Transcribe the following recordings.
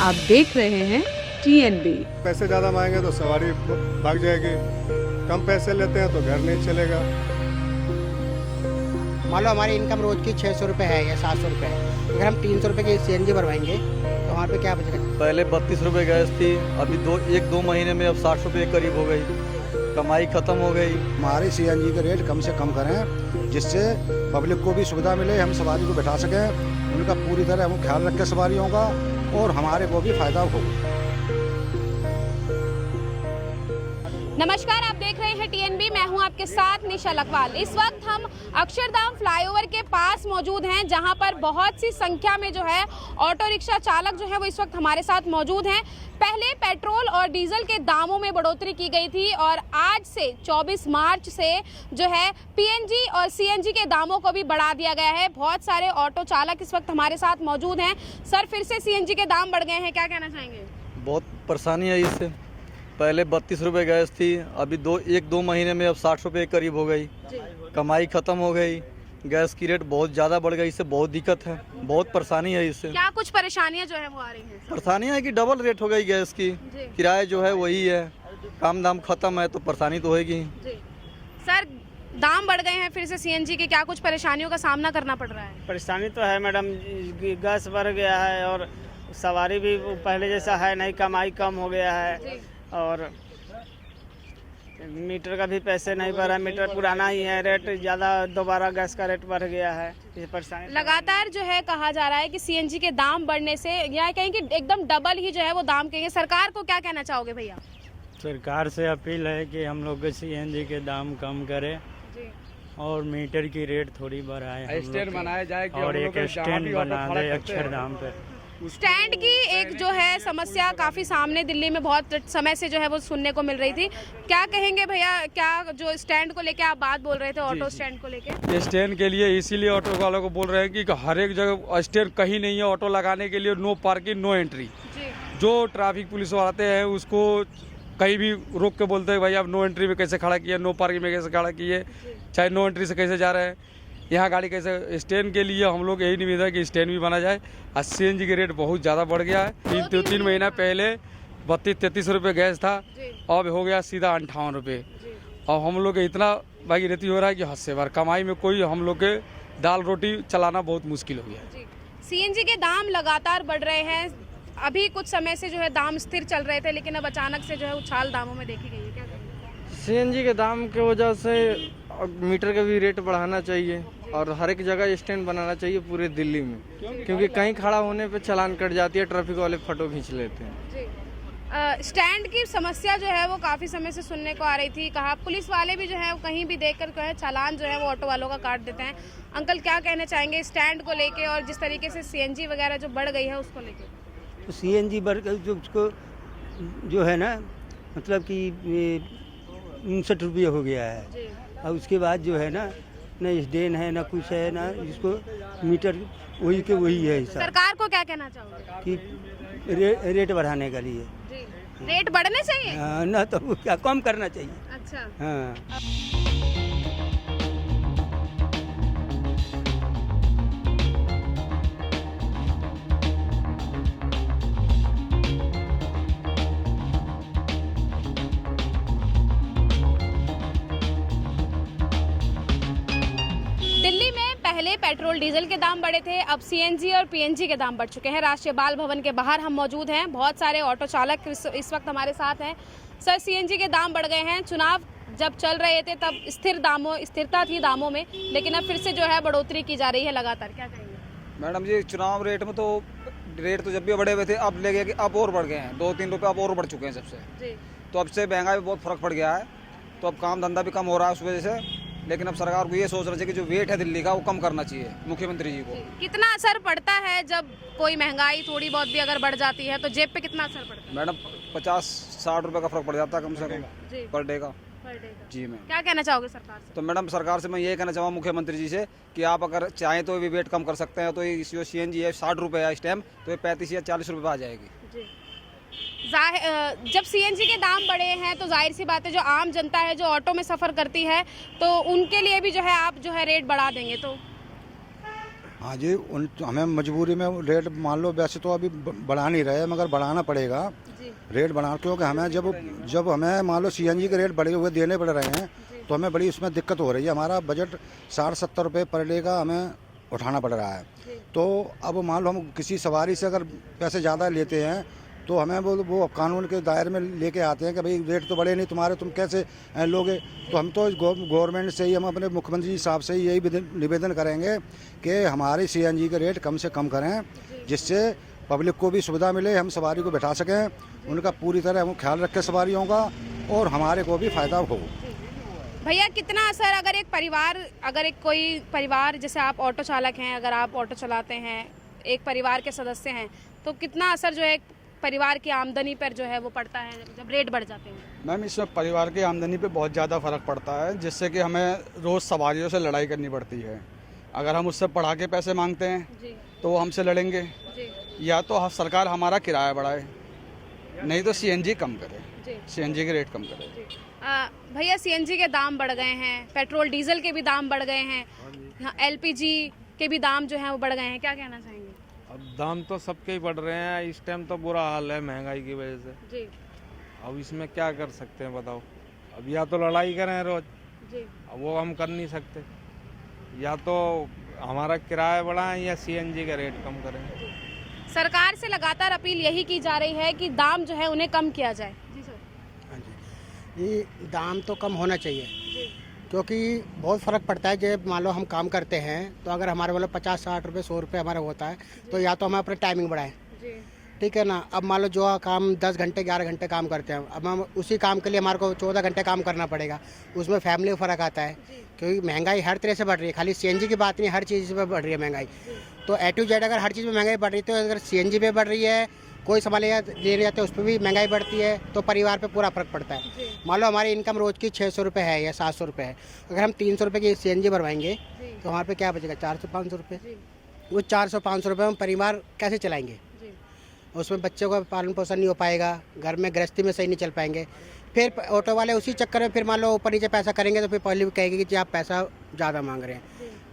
आप देख रहे हैं TNB। पैसे ज़्यादा मांगेंगे तो सवारी भाग जाएगी, कम पैसे लेते हैं तो घर नहीं चलेगा। मान लो हमारी इनकम रोज की 600 रुपये है या 700 रुपये है, अगर हम 300 रुपये की CNG भरवाएंगे तो वहाँ पे क्या बचेगा? पहले 32 रुपये गैस थी, अभी 1-2 महीने में अब 60 रुपये करीब हो गई। कमाई खत्म हो गई। हमारी CNG के रेट कम से कम करें, जिससे पब्लिक को भी सुविधा मिले, हम सवारी को बैठा सकें, उनका पूरी तरह हम ख्याल रखें सवारियों का, और हमारे को भी फायदा हो। नमस्कार, आप देख रहे हैं TNB। मैं हूं आपके साथ निशा लखवाल। इस वक्त हम अक्षरधाम फ्लाईओवर के पास मौजूद हैं, जहां पर बहुत सी संख्या में जो है ऑटो रिक्शा चालक जो है वो इस वक्त हमारे साथ मौजूद हैं। पहले पेट्रोल और डीजल के दामों में बढ़ोतरी की गई थी और आज से 24 मार्च से जो है PNG और CNG के दामों को भी बढ़ा दिया गया है। बहुत सारे ऑटो चालक इस वक्त हमारे साथ मौजूद हैं। सर, फिर से CNG के दाम बढ़ गए हैं, क्या कहना चाहेंगे? बहुत परेशानी है इससे। पहले 32 रुपये गैस थी, अभी 1-2 महीने में अब 60 रुपये करीब हो गई। कमाई खत्म हो गई। गैस की रेट बहुत ज़्यादा बढ़ गई, इससे बहुत दिक्कत है, बहुत परेशानी है इससे। क्या कुछ परेशानियां जो है वो आ रही हैं? परेशानियाँ है कि डबल रेट हो गई गैस की, किराया जो है वही है, काम दाम खत्म है तो परेशानी तो होगी। सर, दाम बढ़ गए हैं फिर से CNG के, क्या कुछ परेशानियों का सामना करना पड़ रहा है? परेशानी तो है मैडम, गैस बढ़ गया है और सवारी भी पहले जैसा है नहीं, कमाई कम हो गया है और मीटर का भी पैसे नहीं बढ़ रहा है, मीटर पुराना ही है, रेट ज़्यादा दोबारा गैस का रेट बढ़ गया है। ये परेशानी लगातार जो है कहा जा रहा है कि CNG के दाम बढ़ने से या कहें कि एकदम डबल ही जो है वो दाम कहेंगे। सरकार को क्या कहना चाहोगे भैया? सरकार से अपील है कि हम लोग CNG के दाम कम करें और मीटर की रेट थोड़ी बढ़ाए, स्टैंड बनाया जाए और एक स्टैंड बना दे अक्षरधाम पे। स्टैंड की एक जो है समस्या काफी सामने दिल्ली में बहुत समय से जो है वो सुनने को मिल रही थी। क्या कहेंगे भैया, क्या जो स्टैंड को लेके आप बात बोल रहे थे, ऑटो स्टैंड को लेके? स्टैंड के लिए इसीलिए ऑटो वालों को बोल रहे हैं कि हर एक जगह स्टैंड कहीं नहीं है ऑटो लगाने के लिए, नो पार्किंग नो एंट्री। जो ट्रैफिक पुलिस वाले आते हैं उसको कहीं भी रोक के बोलते हैं भाई आप नो एंट्री में कैसे खड़ा किए, नो पार्किंग में कैसे खड़ा किए, चाहे नो एंट्री से कैसे जा रहे हैं, यहाँ गाड़ी कैसे। स्टैंड के लिए हम लोग यही निवेदन है कि स्टैंड भी बना जाए। और CNG के रेट बहुत ज़्यादा बढ़ गया है। 3 महीना पहले 32-33 रुपये गैस था, अब हो गया सीधा 58 रुपये। और हम लोग इतना भागीरथी हो रहा है कि हद से बाहर, कमाई में कोई हम लोग के दाल रोटी चलाना बहुत मुश्किल हो गया। CNG के दाम लगातार बढ़ रहे हैं। अभी कुछ समय से जो है दाम स्थिर चल रहे थे, लेकिन अब अचानक से जो है उछाल दामों में देखी गई है, क्या कहेंगे? CNG के दाम की वजह से मीटर का भी रेट बढ़ाना चाहिए और हर एक जगह स्टैंड बनाना चाहिए पूरे दिल्ली में, क्योंकि कहीं खड़ा होने पे चालान कट जाती है, ट्रैफिक वाले फोटो खींच लेते हैं। स्टैंड की समस्या जो है वो काफ़ी समय से सुनने को आ रही थी। कहा पुलिस वाले भी जो है कहीं भी देखकर जो है चालान जो है वो ऑटो वालों का काट देते हैं। अंकल, क्या कहना चाहेंगे स्टैंड को लेके और जिस तरीके से CNG वगैरह जो बढ़ गई है उसको लेके? तो CNG बढ़ गई जो उसको जो है ना, मतलब कि 59 रुपये हो गया है, और उसके बाद जो है ना स्टैंड है ना कुछ है ना, जिसको मीटर वही के वही है। सरकार को क्या कहना चाहोगे? कि रेट बढ़ाने के लिए रेट बढ़ने चाहिए? ना तो क्या कम करना चाहिए। अच्छा, हाँ। पहले पेट्रोल डीजल के दाम बढ़े थे, अब CNG और PNG के दाम बढ़ चुके हैं। राष्ट्रीय बाल भवन के बाहर हम मौजूद हैं, बहुत सारे ऑटो चालक इस वक्त हमारे साथ हैं। सर, CNG के दाम बढ़ गए हैं। चुनाव जब चल रहे थे तब स्थिरता थी दामों में, लेकिन अब फिर से जो है बढ़ोतरी की जा रही है लगातार, क्या कहेंगे? मैडम जी, चुनाव रेट में तो रेट तो जब भी बढ़े हुए थे, अब ले गए कि अब और बढ़ गए हैं, 2-3 रुपये अब और बढ़ चुके हैं सबसे। तो अब से महंगाई में बहुत फर्क पड़ गया है, तो अब काम धंधा भी कम हो रहा है उस वजह से। लेकिन अब सरकार को ये सोचना चाहिए कि जो वेट है दिल्ली का वो कम करना चाहिए मुख्यमंत्री जी को। कितना असर पड़ता है जब कोई महंगाई थोड़ी बहुत भी अगर बढ़ जाती है तो जेब पे कितना असर पड़ता है? मैडम 50-60 रुपये का फर्क पड़ जाता है कम से कम पर डे का। जी मैम, क्या कहना चाहोगे सरकार से? तो मैडम सरकार से मैं ये कहना चाहूँगा मुख्यमंत्री जी से कि आप अगर चाहें तो भी वेट कम कर सकते हैं, तो ये CNG है 60 रुपये है इस टाइम, तो ये 35 या 40 रुपये आ जाएगी। जब CNG के दाम बढ़े हैं तो जाहिर सी बात है जो आम जनता है जो ऑटो में सफ़र करती है तो उनके लिए भी जो है आप जो है रेट बढ़ा देंगे तो? हाँ जी, हमें मजबूरी में रेट मान लो वैसे तो अभी बढ़ा नहीं रहे मगर बढ़ाना पड़ेगा रेट बढ़ा, क्योंकि हमें जब हमें मान लो सीएनजी के रेट बढ़े हुए देने पड़ रहे हैं तो हमें बड़ी उसमें दिक्कत हो रही है। हमारा बजट 60-70 रुपये पर डे का हमें उठाना पड़ रहा है। तो अब मान लो हम किसी सवारी से अगर पैसे ज़्यादा लेते हैं तो हमें वो कानून के दायरे में लेके आते हैं कि भाई रेट तो बढ़े नहीं तुम्हारे, तुम कैसे लोगे। तो हम तो गवर्नमेंट से ही, हम अपने मुख्यमंत्री साहब से ही यही निवेदन करेंगे कि हमारे सीएनजी के रेट कम से कम करें, जिससे पब्लिक को भी सुविधा मिले, हम सवारी को बैठा सकें, उनका पूरी तरह हम ख्याल रखें सवारियों का, और हमारे को भी फ़ायदा हो। भैया कितना असर अगर कोई परिवार जैसे आप ऑटो चालक हैं, अगर आप ऑटो चलाते हैं, एक परिवार के सदस्य हैं, तो कितना असर जो है परिवार की आमदनी पर जो है वो पड़ता है जब रेट बढ़ जाते हैं? मैम, इसमें परिवार की आमदनी पे बहुत ज़्यादा फ़र्क पड़ता है, जिससे कि हमें रोज़ सवारियों से लड़ाई करनी पड़ती है। अगर हम उससे बढ़ा के पैसे मांगते हैं तो वो हमसे लड़ेंगे, या तो सरकार हमारा किराया बढ़ाए, नहीं तो सीएनजी कम करे, सीएनजी के रेट कम करे। भैया सीएनजी के दाम बढ़ गए हैं, पेट्रोल डीजल के भी दाम बढ़ गए हैं, एलपीजी के भी दाम जो हैं वो बढ़ गए हैं, क्या कहना चाहेंगे? अब दाम तो सबके ही बढ़ रहे हैं, इस टाइम तो बुरा हाल है महंगाई की वजह से जी। अब इसमें क्या कर सकते हैं बताओ? अब या तो लड़ाई करें रोज जी, अब वो हम कर नहीं सकते, या तो हमारा किराया बढ़ाएं या सीएनजी का रेट कम करें। सरकार से लगातार अपील यही की जा रही है कि दाम जो है उन्हें कम किया जाए। जी सर। हाँ जी, ये दाम तो कम होना चाहिए, क्योंकि बहुत फ़र्क पड़ता है। जब मान लो हम काम करते हैं तो अगर हमारे मतलब 50-60 रुपये 100 रुपये हमारा होता है, तो या तो हमें अपनी टाइमिंग बढ़ाएं, ठीक है ना। अब मान लो जो काम 10 घंटे 11 घंटे काम करते हैं, अब हम उसी काम के लिए हमारे को 14 घंटे काम करना पड़ेगा, उसमें फैमिली में फ़र्क आता है, क्योंकि महंगाई हर तरह से बढ़ रही है, खाली सीएनजी की बात नहीं, हर चीज़ पर बढ़ रही है महंगाई। तो A to Z अगर हर चीज़ में महंगाई बढ़ रही है, तो अगर सीएनजी पे बढ़ रही है, कोई सामान लेने जाते हैं उस पर भी महंगाई बढ़ती है, तो परिवार पे पूरा फर्क पड़ता है। मान लो हमारी इनकम रोज़ की 600 रुपये है या 700 रुपये है, अगर हम 300 रुपये की सीएनजी भरवाएंगे तो हमारे पे क्या बचेगा? 400-500 रुपये। वो 400-500 रुपये हम परिवार कैसे चलाएंगे? उसमें बच्चों का पालन पोषण नहीं हो पाएगा, घर में गृहस्थी में सही नहीं चल पाएंगे। फिर ऑटो वाले उसी चक्कर में फिर मान लो ऊपर नीचे पैसा करेंगे तो फिर पहले भी कहेंगे कि आप पैसा ज़्यादा मांग रहे हैं,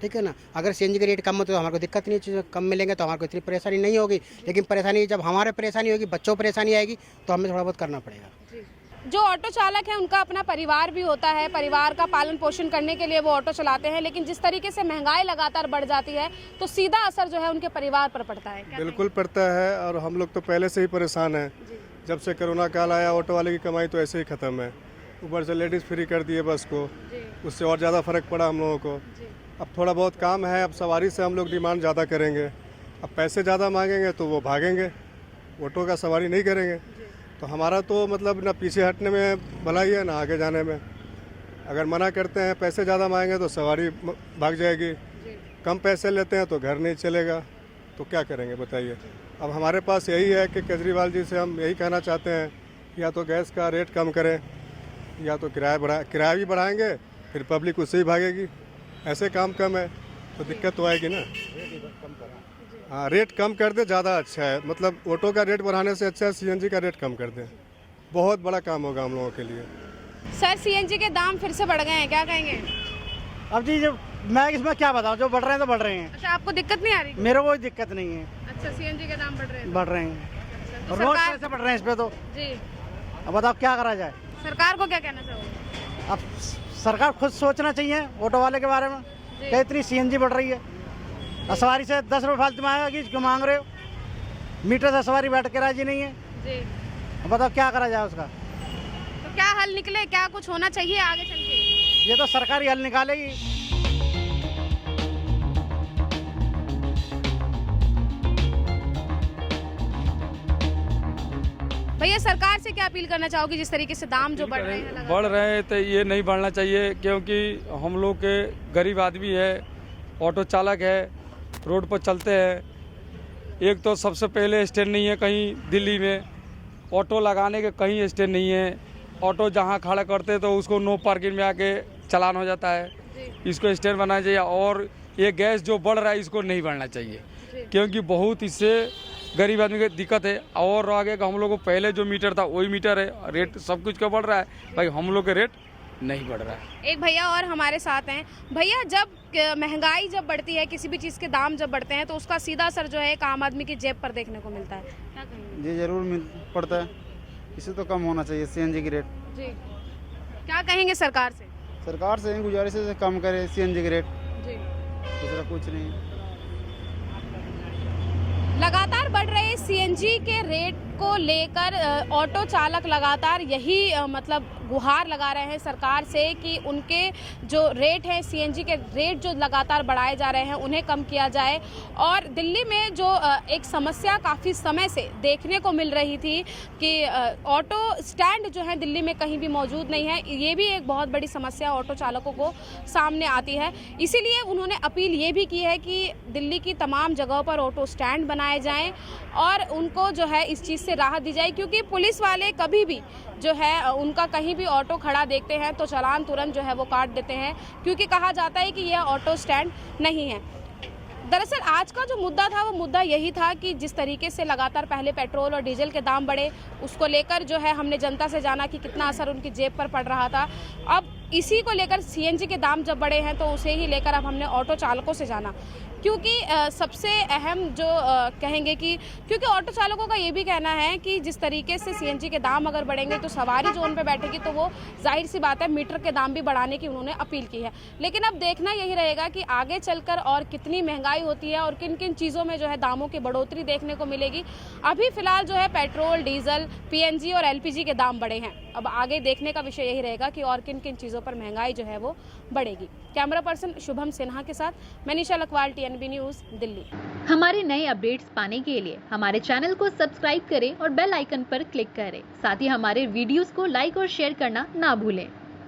ठीक है ना। अगर सीएनजी के रेट कम हो तो हमारे को दिक्कत नहीं, कम मिलेंगे तो हमारे को इतनी परेशानी नहीं होगी। लेकिन परेशानी जब हमारे परेशानी होगी, बच्चों को परेशानी आएगी, तो हमें थोड़ा बहुत करना पड़ेगा। जो ऑटो चालक है उनका अपना परिवार भी होता है, परिवार का पालन पोषण करने के लिए वो ऑटो चलाते हैं, लेकिन जिस तरीके से महंगाई लगातार बढ़ जाती है तो सीधा असर जो है उनके परिवार पर पड़ता है। बिल्कुल पड़ता है, और हम लोग तो पहले से ही परेशान हैं। जब से कोरोना काल आया, ऑटो वाले की कमाई तो ऐसे ही ख़त्म है, ऊपर से लेडीज़ फ्री कर दिए बस को, उससे और ज़्यादा फ़र्क पड़ा हम लोगों को। अब थोड़ा बहुत काम है, अब सवारी से हम लोग डिमांड ज़्यादा करेंगे, अब पैसे ज़्यादा मांगेंगे तो वो भागेंगे, ऑटो का सवारी नहीं करेंगे। तो हमारा तो मतलब ना पीछे हटने में भलाई है ना आगे जाने में। अगर मना करते हैं, पैसे ज़्यादा मांगेंगे तो सवारी भाग जाएगी, कम पैसे लेते हैं तो घर नहीं चलेगा, तो क्या करेंगे बताइए। अब हमारे पास यही है कि केजरीवाल जी से हम यही कहना चाहते हैं, या तो गैस का रेट कम करें, या तो किराया भी बढ़ाएंगे, फिर पब्लिक उससे ही भागेगी। ऐसे काम कम है तो दिक्कत तो आएगी ना। हाँ, रेट कम कर दे ज़्यादा अच्छा है, मतलब ऑटो का रेट बढ़ाने से अच्छा है सीएनजी का रेट कम कर दें, बहुत बड़ा काम होगा हम लोगों के लिए। सर, सीएनजी के दाम फिर से बढ़ गए हैं, क्या कहेंगे? अब जी जब मैं इसमें क्या बताऊँ, जो बढ़ रहे हैं तो बढ़ रहे हैं। अच्छा, आपको दिक्कत नहीं आ रही? मेरे को कोई दिक्कत नहीं है। अच्छा, सीएनजी के दाम बढ़ रहे हैं? बढ़ रहे हैं, तो रोज पैसे बढ़ रहे हैं इस पे तो जी। अब बताओ क्या करा जाए? सरकार को क्या कहना चाहोगे? अब सरकार खुद सोचना चाहिए ऑटो वाले के बारे में, कि इतनी सीएनजी बढ़ रही है, सवारी से 10 रुपये फालतू मांगेगा कि क्यों मांग रहे हो? मीटर से सवारी बैठ के राजी नहीं है जी। अब बताओ क्या करा जाए उसका? तो क्या हल निकले, क्या कुछ होना चाहिए आगे चल के? ये तो सरकार ही हल निकालेगी। भैया, सरकार से क्या अपील करना चाहोगे जिस तरीके से दाम जो बढ़ रहे हैं? बढ़ रहे हैं तो ये नहीं बढ़ना चाहिए, क्योंकि हम लोग के गरीब आदमी है, ऑटो चालक है, रोड पर चलते हैं। एक तो सबसे पहले स्टैंड नहीं है कहीं दिल्ली में, ऑटो लगाने के कहीं स्टैंड नहीं है। ऑटो जहाँ खड़ा करते तो उसको नो पार्किंग में आके चालान हो जाता है, इसको स्टैंड बनाना चाहिए। और ये गैस जो बढ़ रहा है इसको नहीं बढ़ना चाहिए, क्योंकि बहुत इससे गरीब आदमी की दिक्कत है। और आगे का हम लोग को पहले जो मीटर था वही मीटर है, रेट सब कुछ का बढ़ रहा है, भाई हम लोग के रेट नहीं बढ़ रहा है। एक भैया और हमारे साथ हैं। भैया, जब महंगाई जब बढ़ती है, किसी भी चीज़ के दाम जब बढ़ते हैं तो उसका सीधा असर जो है एक आम आदमी की जेब पर देखने को मिलता है, क्या कहेंगे? जी जरूर पड़ता है, इसे तो कम होना चाहिए सीएनजी की रेट। जी, क्या कहेंगे सरकार से? सरकार से यही गुजारिश है कम करे सीएनजी की रेट, जी, दूसरा कुछ नहीं। लगातार बढ़ रहे सीएनजी के रेट को लेकर ऑटो चालक लगातार यही मतलब गुहार लगा रहे हैं सरकार से कि उनके जो रेट हैं, सीएनजी के रेट जो लगातार बढ़ाए जा रहे हैं उन्हें कम किया जाए। और दिल्ली में जो एक समस्या काफ़ी समय से देखने को मिल रही थी कि ऑटो स्टैंड जो है दिल्ली में कहीं भी मौजूद नहीं है, ये भी एक बहुत बड़ी समस्या ऑटो चालकों को सामने आती है। इसीलिए उन्होंने अपील ये भी की है कि दिल्ली की तमाम जगहों पर ऑटो स्टैंड बनाए जाएं और उनको जो है इस चीज़ से राहत दी जाए, क्योंकि पुलिस वाले कभी भी जो है उनका कहीं भी ऑटो खड़ा देखते हैं तो चालान तुरंत जो है वो काट देते हैं, क्योंकि कहा जाता है कि यह ऑटो स्टैंड नहीं है। दरअसल आज का जो मुद्दा था वो मुद्दा यही था कि जिस तरीके से लगातार पहले पेट्रोल और डीजल के दाम बढ़े, उसको लेकर जो है हमने जनता से जाना कि कितना असर उनकी जेब पर पड़ रहा था। अब इसी को लेकर सीएनजी के दाम जब बढ़े हैं तो उसे ही लेकर अब हमने ऑटो चालकों से जाना, क्योंकि सबसे अहम जो कहेंगे कि क्योंकि ऑटो चालकों का ये भी कहना है कि जिस तरीके से सीएनजी के दाम अगर बढ़ेंगे तो सवारी जो उन पे बैठेगी तो वो जाहिर सी बात है मीटर के दाम भी बढ़ाने की उन्होंने अपील की है। लेकिन अब देखना यही रहेगा कि आगे चलकर और कितनी महंगाई होती है और किन किन चीज़ों में जो है दामों की बढ़ोतरी देखने को मिलेगी। अभी फिलहाल जो है पेट्रोल, डीजल, पीएनजी और एलपीजी के दाम बढ़े हैं। अब आगे देखने का विषय यही रहेगा कि और किन किन चीज़ों पर महंगाई जो है वो बढ़ेगी। कैमरा पर्सन शुभम सिन्हा के साथ मैं निशा लखवाल, TNB न्यूज़, दिल्ली। हमारे नए अपडेट्स पाने के लिए हमारे चैनल को सब्सक्राइब करें और बेल आइकन पर क्लिक करें। साथ ही हमारे वीडियोस को लाइक और शेयर करना ना भूलें।